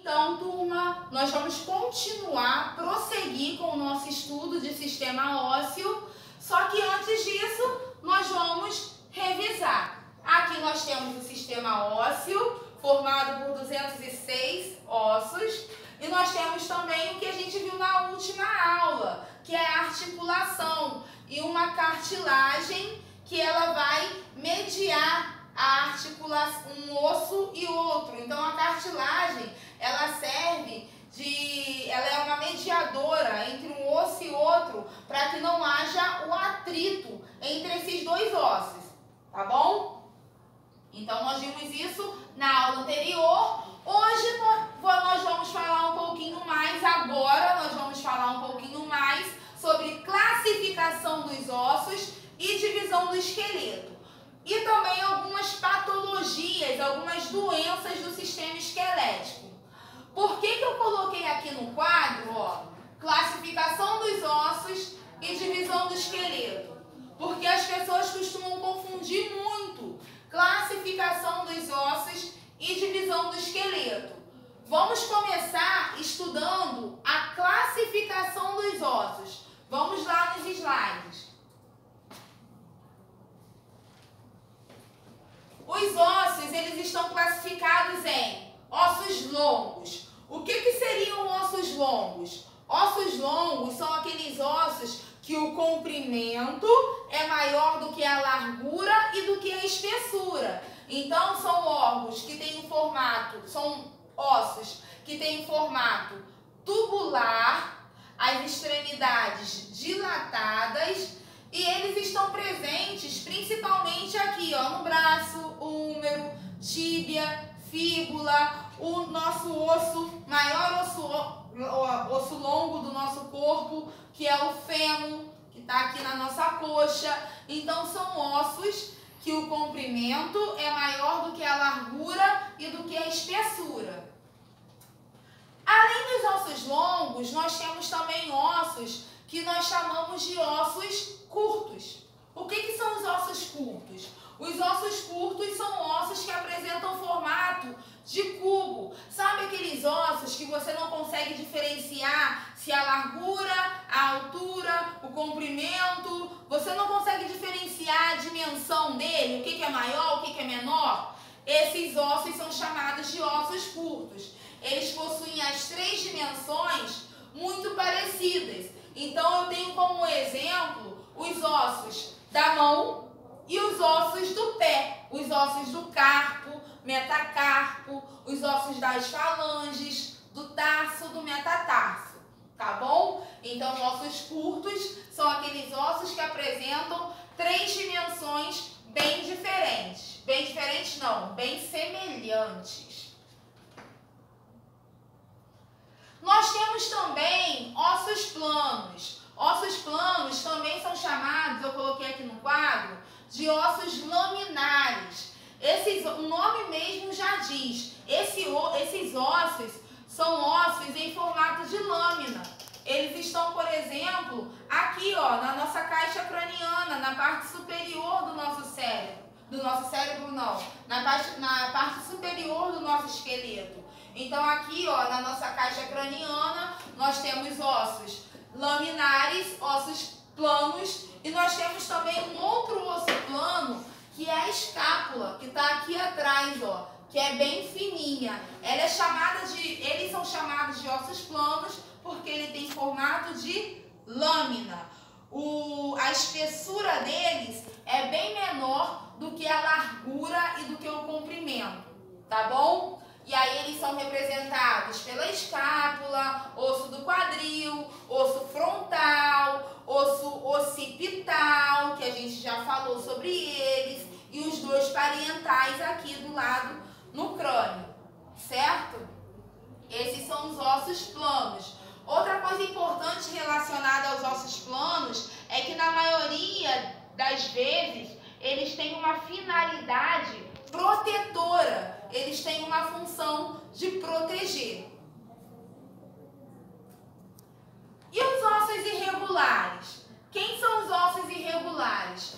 Então, turma, nós vamos prosseguir com o nosso estudo de sistema ósseo, só que antes disso, nós vamos revisar. Aqui nós temos o sistema ósseo, formado por 206 ossos, e nós temos também o que a gente viu na última aula, que é a articulação, e uma cartilagem que ela vai mediar a articulação, um osso e outro. Então a cartilagem, ela é uma mediadora entre um osso e outro, para que não haja o atrito entre esses dois ossos, tá bom? Então nós vimos isso na aula anterior. Hoje nós vamos falar um pouquinho mais, agora nós vamos falar um pouquinho mais sobre classificação dos ossos e divisão do esqueleto. E também algumas patologias, algumas doenças do sistema esquelético. Por que eu coloquei aqui no quadro, classificação dos ossos e divisão do esqueleto? Porque as pessoas costumam confundir muito classificação dos ossos e divisão do esqueleto. Vamos começar estudando a classificação dos ossos. Vamos lá nos slides. Os ossos, eles estão classificados em ossos longos. O que seriam ossos longos? Ossos longos são aqueles ossos que o comprimento é maior do que a largura e do que a espessura. Então, são órgãos que têm um formato, são ossos que têm um formato tubular, as extremidades dilatadas, e eles estão presentes principalmente aqui, no braço, húmero, tíbia, fíbula, o nosso osso, maior osso longo do nosso corpo, que é o fêmur, que está aqui na nossa coxa. Então, são ossos que o comprimento é maior do que a largura e do que a espessura. Além dos ossos longos, nós temos também ossos que nós chamamos de ossos curtos. O que são os ossos curtos? Os ossos curtos são ossos que apresentam formato de cubo. Sabe aqueles ossos que você não consegue diferenciar se a largura, a altura, o comprimento, você não consegue diferenciar a dimensão dele, o que é maior, o que é menor? Esses ossos são chamados de ossos curtos. Eles possuem as três dimensões muito parecidas. Então, eu tenho como exemplo os ossos da mão e os ossos do pé, os ossos do carpo, metacarpo, os ossos das falanges, do tarso, do metatarso, tá bom? Então, ossos curtos são aqueles ossos que apresentam três dimensões bem diferentes. Bem diferentes não, bem semelhantes. Nós temos também ossos planos. Ossos planos também são chamados, eu coloquei aqui no quadro, de ossos laminares. O nome mesmo já diz, esses ossos são ossos em formato de lâmina. Eles estão, por exemplo, aqui na nossa caixa craniana, na parte superior do nosso cérebro. Do nosso cérebro não, na parte superior do nosso esqueleto. Então aqui, na nossa caixa craniana, nós temos ossos laminares, ossos planos, e nós temos também um outro osso plano, que é a escápula, que está aqui atrás, que é bem fininha. Eles são chamados de ossos planos porque ele tem formato de lâmina. A espessura deles é bem menor do que a largura e do que o comprimento, tá bom? E aí eles são representados pela escápula, osso do quadril, osso frontal, osso occipital, que a gente já falou sobre eles, e os dois parietais aqui do lado no crânio, certo? Esses são os ossos planos. Outra coisa importante relacionada aos ossos planos é que na maioria das vezes eles têm uma finalidade protetora. Eles têm uma função de proteger. E os ossos irregulares? Quem são os ossos irregulares?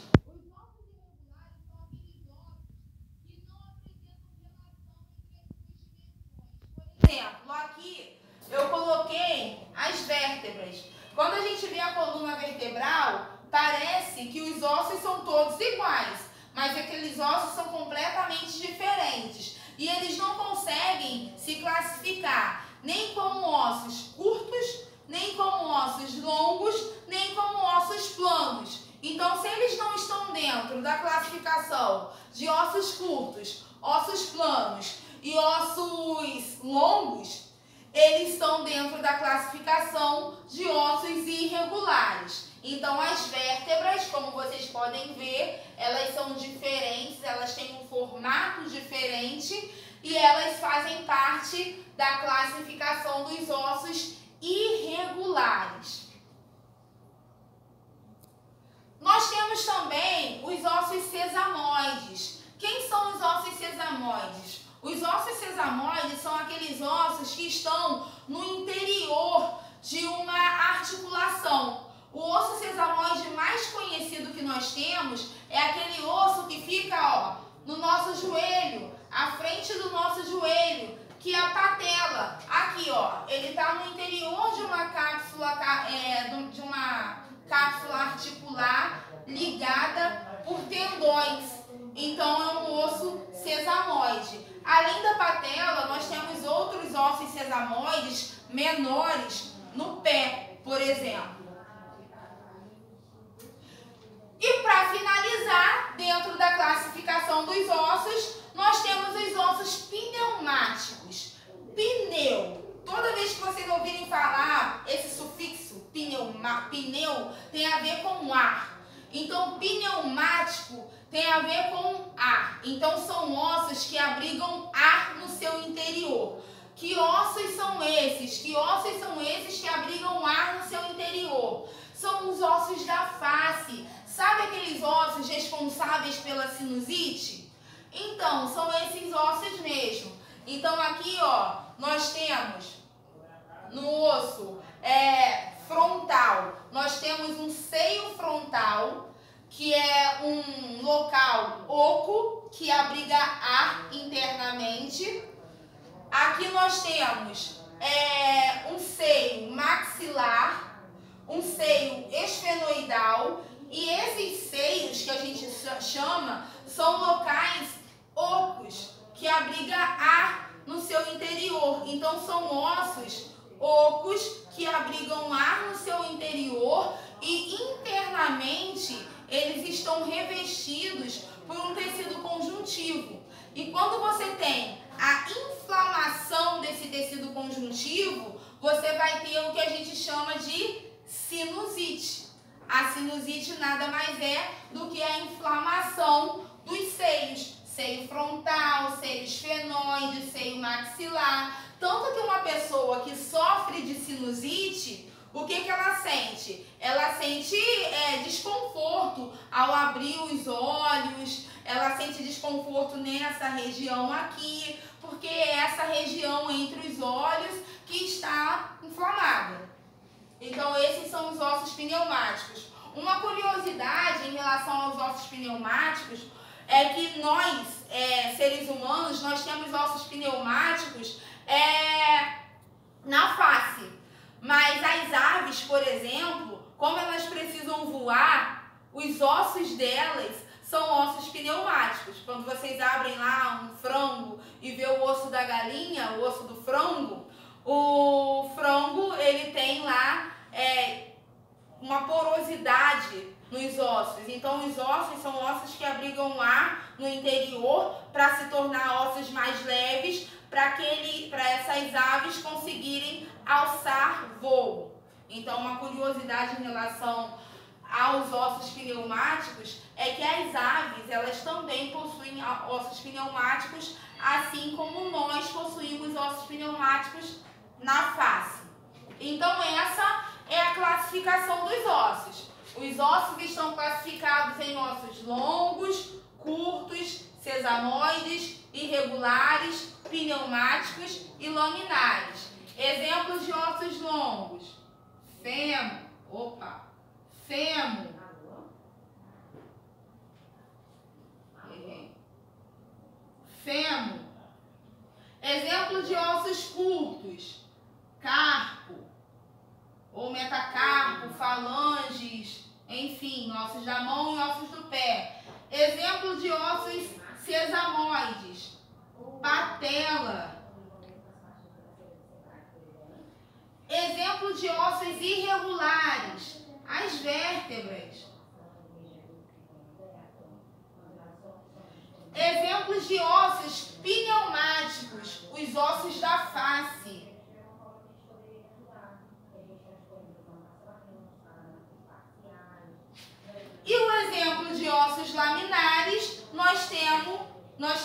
Os ossos irregulares são aqueles ossos que não apresentam relação entre as duas dimensões. Por exemplo, exemplo, aqui eu coloquei as vértebras. Quando a gente vê a coluna vertebral, parece que os ossos são todos iguais, mas aqueles ossos são completamente diferentes. E eles não conseguem se classificar nem como ossos curtos, nem como ossos longos, nem como ossos planos. Então, se eles não estão dentro da classificação de ossos curtos, ossos planos e ossos longos, eles estão dentro da classificação de ossos irregulares. Então, as vértebras, como vocês podem ver, elas são diferentes, elas têm um formato diferente e elas fazem parte da classificação dos ossos irregulares. Nós temos também os ossos sesamoides. Quem são os ossos sesamoides? Os ossos sesamoides são aqueles ossos que estão no interior de uma articulação. O osso sesamoide mais conhecido que nós temos é aquele osso que fica no nosso joelho, à frente do nosso joelho, que é a patela. Aqui, ele está no interior de uma cápsula, articular ligada por tendões. Então, é um osso sesamoide. Além da patela, nós temos outros ossos sesamoides menores no pé, por exemplo. E para finalizar, dentro da classificação dos ossos, nós temos os ossos pneumáticos. Pneu. Toda vez que vocês ouvirem falar esse sufixo pneu, tem a ver com ar. Então, pneumático tem a ver com ar. Então, são ossos que abrigam ar no seu interior. Que ossos são esses? Que ossos são esses que abrigam ar no seu interior? São os ossos da face. Sabe aqueles ossos responsáveis pela sinusite? Então, são esses ossos mesmo. Então, aqui, nós temos no osso frontal, nós temos um seio frontal, que é um local oco, que abriga ar internamente. Aqui nós temos um seio maxilar, um seio esfenoidal, e esses seios que a gente chama são locais ocos, que abriga ar no seu interior. Então, são ossos ocos que abrigam ar no seu interior e internamente eles estão revestidos por um tecido conjuntivo. E quando você tem a inflamação desse tecido conjuntivo, você vai ter o que a gente chama de sinusite. A sinusite nada mais é do que a inflamação dos seios. Seio frontal, seio esfenoide, seio maxilar. Tanto que uma pessoa que sofre de sinusite, o que ela sente? Ela sente desconforto ao abrir os olhos, ela sente desconforto nessa região aqui, porque é essa região entre os olhos que está inflamada. Então, esses são os ossos pneumáticos. Uma curiosidade em relação aos ossos pneumáticos é que nós, seres humanos, nós temos ossos pneumáticos na face. Mas as aves, por exemplo, como elas precisam voar, os ossos delas são ossos pneumáticos. Quando vocês abrem lá um frango e vê o osso da galinha, o osso do frango, o frango ele tem lá uma porosidade nos ossos. Então, os ossos são ossos que abrigam ar no interior para se tornar ossos mais leves, para essas aves conseguirem alçar voo. Então, uma curiosidade em relação aos ossos pneumáticos é que as aves, elas também possuem ossos pneumáticos, assim como nós possuímos ossos pneumáticos na face. Então, essa é a classificação dos ossos. Os ossos estão classificados em ossos longos, curtos, sesamoides, irregulares, pneumáticos e laminares. Exemplos de ossos longos: fêmur, fêmur. Exemplo de ossos curtos: carpo ou metacarpo, falanges, enfim, ossos da mão e ossos do pé. Exemplo de ossos sesamoides: patela. Exemplo de ossos irregulares: as vértebras. Exemplos de ossos pneumáticos: os ossos da face. E o exemplo de ossos laminares, nós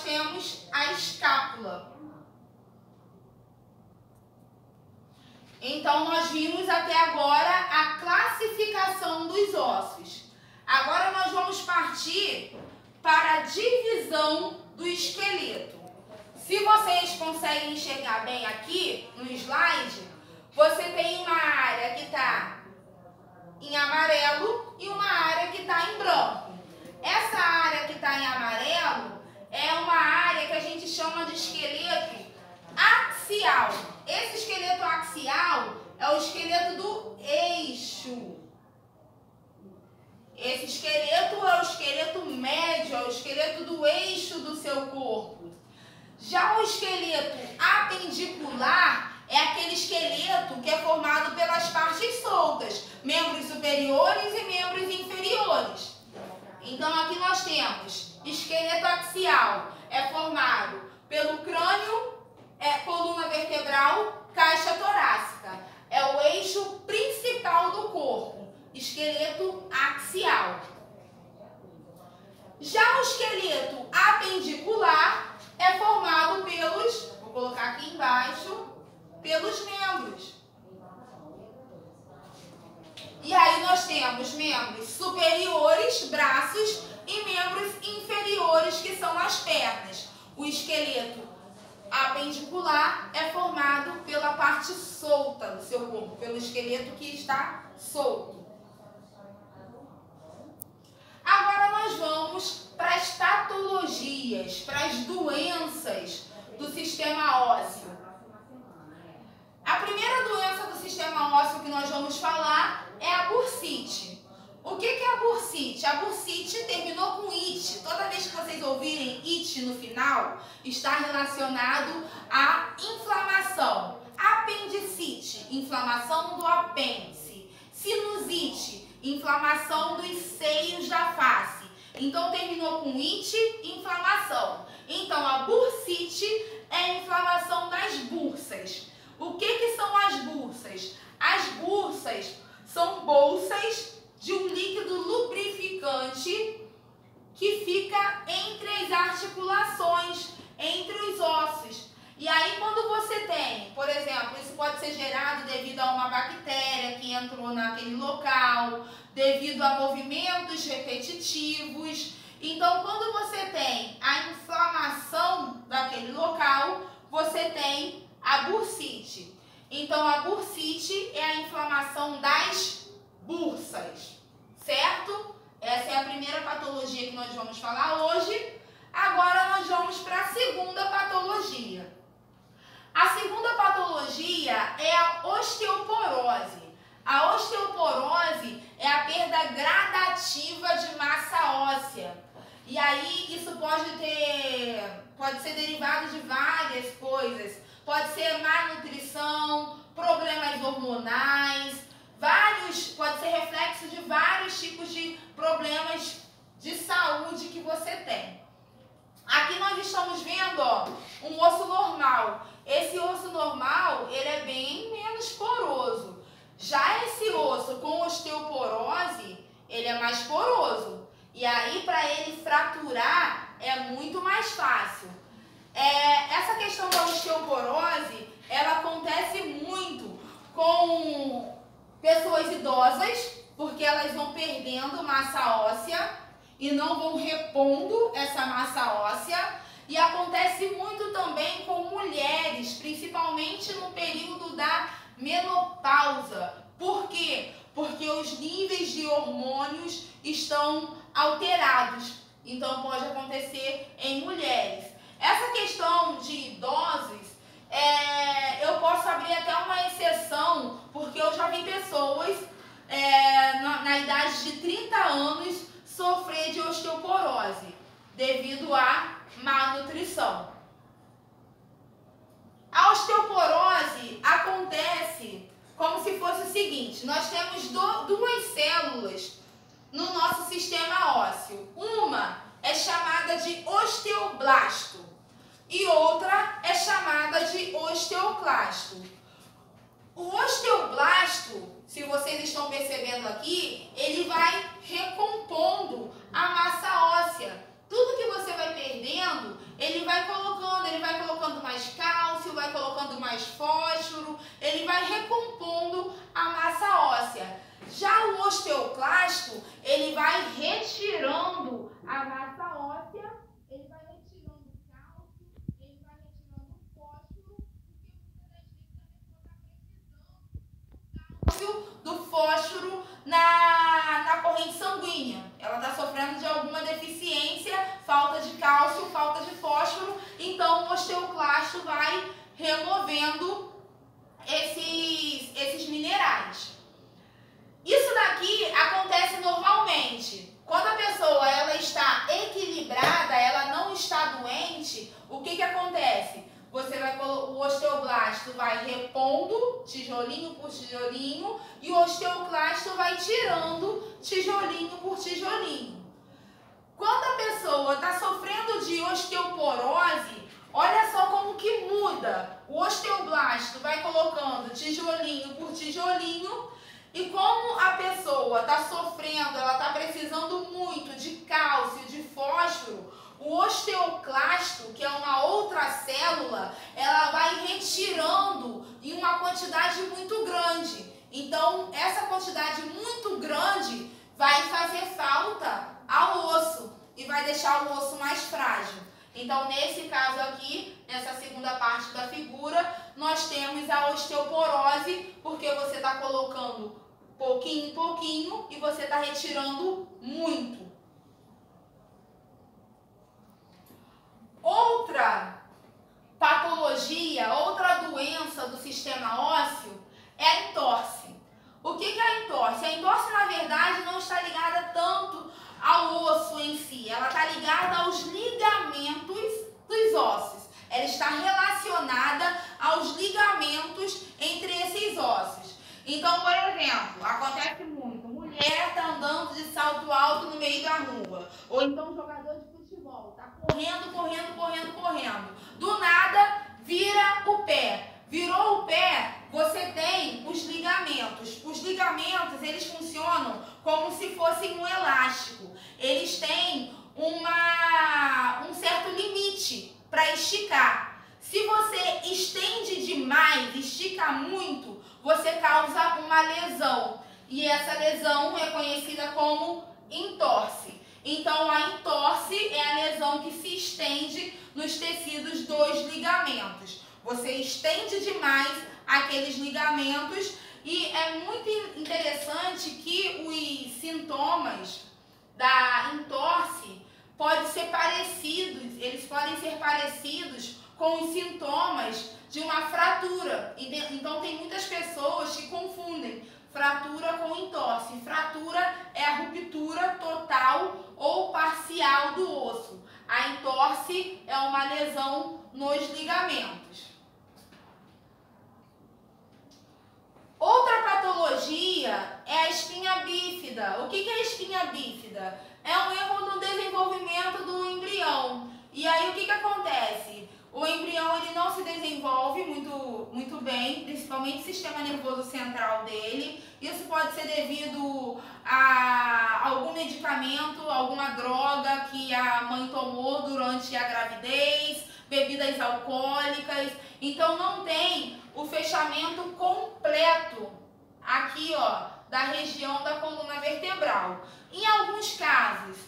temos a escápula. Então, nós vimos até agora a classificação dos ossos. Agora, nós vamos partir para a divisão do esqueleto. Se vocês conseguem enxergar bem aqui no slide, você tem uma área que está em amarelo e uma área que está em branco. Essa área que está em amarelo é uma área que a gente chama de esqueleto axial. Esse esqueleto axial é o esqueleto do eixo. Esse esqueleto é o esqueleto médio, é o esqueleto do eixo do seu corpo. Já o esqueleto apendicular é aquele esqueleto que é formado pelas partes soltas, membros superiores e membros inferiores. Então, aqui nós temos esqueleto axial, é formado pelo crânio, coluna vertebral, caixa torácica. É o eixo principal do corpo, esqueleto axial. Já o esqueleto apendicular é formado pelos, vou colocar aqui embaixo, pelos membros. E aí nós temos membros superiores, braços, e membros inferiores, que são as pernas. O esqueleto apendicular é formado pela parte solta do seu corpo, pelo esqueleto que está solto. Agora nós vamos para as patologias, para as doenças do sistema ósseo. A primeira doença do sistema ósseo que nós vamos falar é a bursite. O que é a bursite? A bursite terminou com it. Toda vez que vocês ouvirem it no final, está relacionado à inflamação. Apendicite, inflamação do apêndice. Sinusite, inflamação dos seios da face. Então, terminou com it, inflamação. Então, a bursite é a inflamação das bursas. O que são as bursas? As bursas são bolsas de um líquido lubrificante que fica entre as articulações, entre os ossos. E aí, quando você tem, por exemplo, isso pode ser gerado devido a uma bactéria que entrou naquele local, devido a movimentos repetitivos. Então, quando você tem a inflamação daquele local, você tem a bursite. Então, a bursite é a inflamação das bursas, certo? Essa é a primeira patologia que nós vamos falar hoje. Agora nós vamos para a segunda patologia. A segunda patologia é a osteoporose. A osteoporose é a perda gradativa de massa óssea. E aí isso pode ser derivado de várias coisas. Pode ser má nutrição, problemas hormonais, pode ser reflexo de vários tipos de problemas de saúde que você tem. Aqui nós estamos vendo, ó, um osso normal. Esse osso normal, ele é bem menos poroso. Já esse osso com osteoporose, ele é mais poroso. E aí, para ele fraturar, é muito mais fácil. Essa questão da osteoporose, ela acontece muito com pessoas idosas, porque elas vão perdendo massa óssea e não vão repondo essa massa óssea. E acontece muito também com mulheres, principalmente no período da menopausa. Por quê? Porque os níveis de hormônios estão alterados. Então, pode acontecer em mulheres. Essa questão de idosos, eu posso abrir até uma exceção, porque eu já vi pessoas na idade de 30 anos sofrer de osteoporose devido à má nutrição. A osteoporose acontece como se fosse o seguinte: nós temos duas células no nosso sistema ósseo. Uma é chamada de osteoblasto e outra é chamada de osteoclasto. O osteoblasto, se vocês estão percebendo aqui, ele vai recompondo a massa óssea. Tudo que você vai perdendo, ele vai colocando mais cálcio, vai colocando mais fósforo, ele vai recompondo a massa óssea. Já o osteoclasto, ele vai retirando a massa óssea, ele vai retirando cálcio, ele vai retirando fósforo, porque muitas das vezes a pessoa está precisando do fósforo na corrente sanguínea. Ela está sofrendo de alguma deficiência, falta de cálcio, falta de fósforo, então o osteoclasto vai removendo esses minerais. Isso daqui acontece normalmente. Quando a pessoa ela está equilibrada, ela não está doente, o que acontece? O osteoblasto vai repondo tijolinho por tijolinho e o osteoclasto vai tirando tijolinho por tijolinho. Quando a pessoa está sofrendo de osteoporose, olha só como que muda. O osteoblasto vai colocando tijolinho por tijolinho. E como a pessoa está sofrendo, ela está precisando muito de cálcio, de fósforo, o osteoclasto, que é uma outra célula, ela vai retirando em uma quantidade muito grande. Então, essa quantidade muito grande vai fazer falta ao osso e vai deixar o osso mais frágil. Então, nesse caso aqui, nessa segunda parte da figura, nós temos a osteoporose, porque você está colocando pouquinho em pouquinho e você está retirando muito. Outra patologia, outra doença do sistema ósseo é a entorse. O que é a entorse? A entorse, na verdade, não está ligada tanto ao osso em si, ela está ligada aos ligamentos dos ossos. Ela está relacionada aos ligamentos entre esses ossos. Então, por exemplo, acontece muito, mulher está andando de salto alto no meio da rua, ou então jogador de futebol, está correndo. Do nada, vira o pé. Virou o pé, você tem os ligamentos. Os ligamentos, eles funcionam como se fossem um elástico. Eles têm um certo limite para esticar. Se você estende demais, estica muito, você causa uma lesão. E essa lesão é conhecida como entorse. Então, a entorse é a lesão que se estende nos tecidos dos ligamentos. Você estende demais aqueles ligamentos e é muito interessante que os sintomas da entorse podem ser parecidos, eles podem ser parecidos com os sintomas de uma fratura. Então, tem muitas pessoas que confundem fratura com entorse. Fratura é a ruptura total ou parcial do osso. A entorse é uma lesão nos ligamentos. Outra patologia é a espinha bífida. O que é a espinha bífida? É um erro no desenvolvimento do embrião. E aí o que acontece? O embrião ele não se desenvolve muito bem, principalmente o sistema nervoso central dele. Isso pode ser devido a algum medicamento, alguma droga que a mãe tomou durante a gravidez, bebidas alcoólicas. Então não tem o fechamento completo aqui, ó, da região da coluna vertebral. Em alguns casos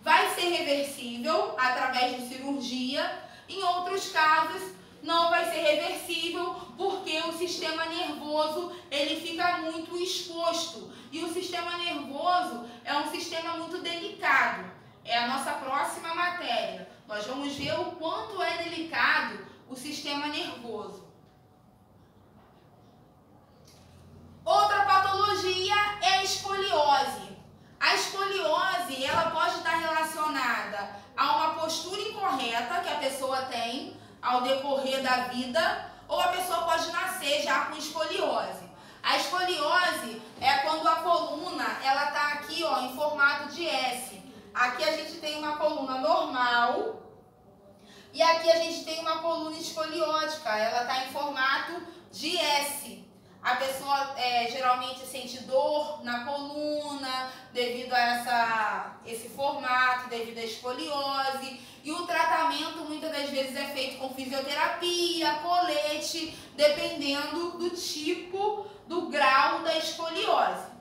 vai ser reversível através de cirurgia. Em outros casos, não vai ser reversível porque o sistema nervoso ele fica muito exposto. E o sistema nervoso é um sistema muito delicado. É a nossa próxima matéria. Nós vamos ver o quanto é delicado o sistema nervoso. Outra patologia é a escoliose. A escoliose, ela pode estar relacionada a uma postura incorreta que a pessoa tem ao decorrer da vida, ou a pessoa pode nascer já com escoliose. A escoliose é quando a coluna, ela tá aqui, ó, em formato de S. Aqui a gente tem uma coluna normal e aqui a gente tem uma coluna escoliótica, ela tá em formato de S. A pessoa geralmente sente dor na coluna devido a esse formato, devido à escoliose. E o tratamento muitas das vezes é feito com fisioterapia, colete, dependendo do tipo, do grau da escoliose.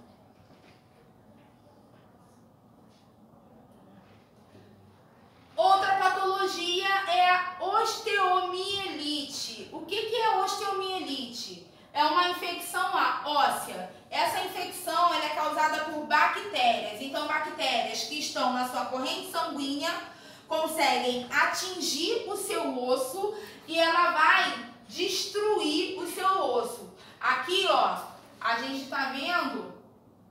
Outra patologia é a osteomielite. O que é osteomielite? É uma infecção óssea. Essa infecção ela é causada por bactérias. Então, bactérias que estão na sua corrente sanguínea conseguem atingir o seu osso e ela vai destruir o seu osso. Aqui, ó, a gente está vendo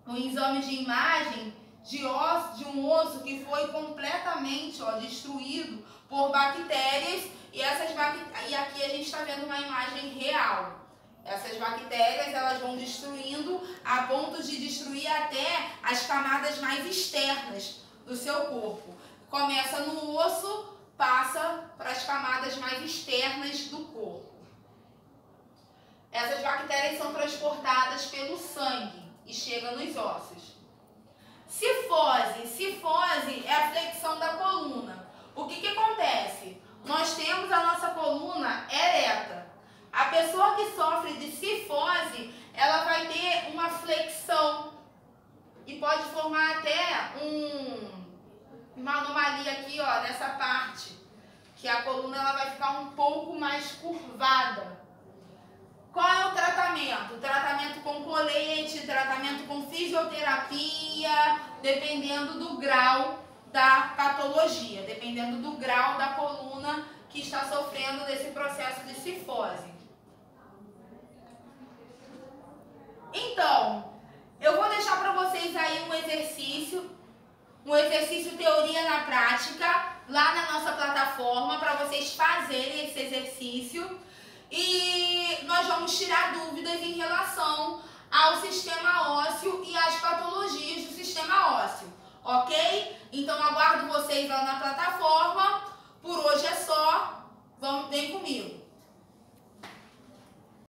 um exame de imagem de um osso que foi completamente, ó, destruído por bactérias e aqui a gente está vendo uma imagem real. Essas bactérias, elas vão destruindo a ponto de destruir até as camadas mais externas do seu corpo. Começa no osso, passa para as camadas mais externas do corpo. Essas bactérias são transportadas pelo sangue e chegam nos ossos. Cifose. Cifose é a flexão da coluna. O que acontece? Nós temos a nossa coluna ereta. A pessoa que sofre de cifose, ela vai ter uma flexão e pode formar até uma anomalia aqui, ó, nessa parte, que a coluna ela vai ficar um pouco mais curvada. Qual é o tratamento? Tratamento com colete, tratamento com fisioterapia, dependendo do grau da patologia, dependendo do grau da coluna que está sofrendo desse processo de cifose. Então, eu vou deixar para vocês aí um exercício teoria na prática, lá na nossa plataforma, para vocês fazerem esse exercício. E nós vamos tirar dúvidas em relação ao sistema ósseo e às patologias do sistema ósseo, ok? Então, aguardo vocês lá na plataforma. Por hoje é só. Vem comigo.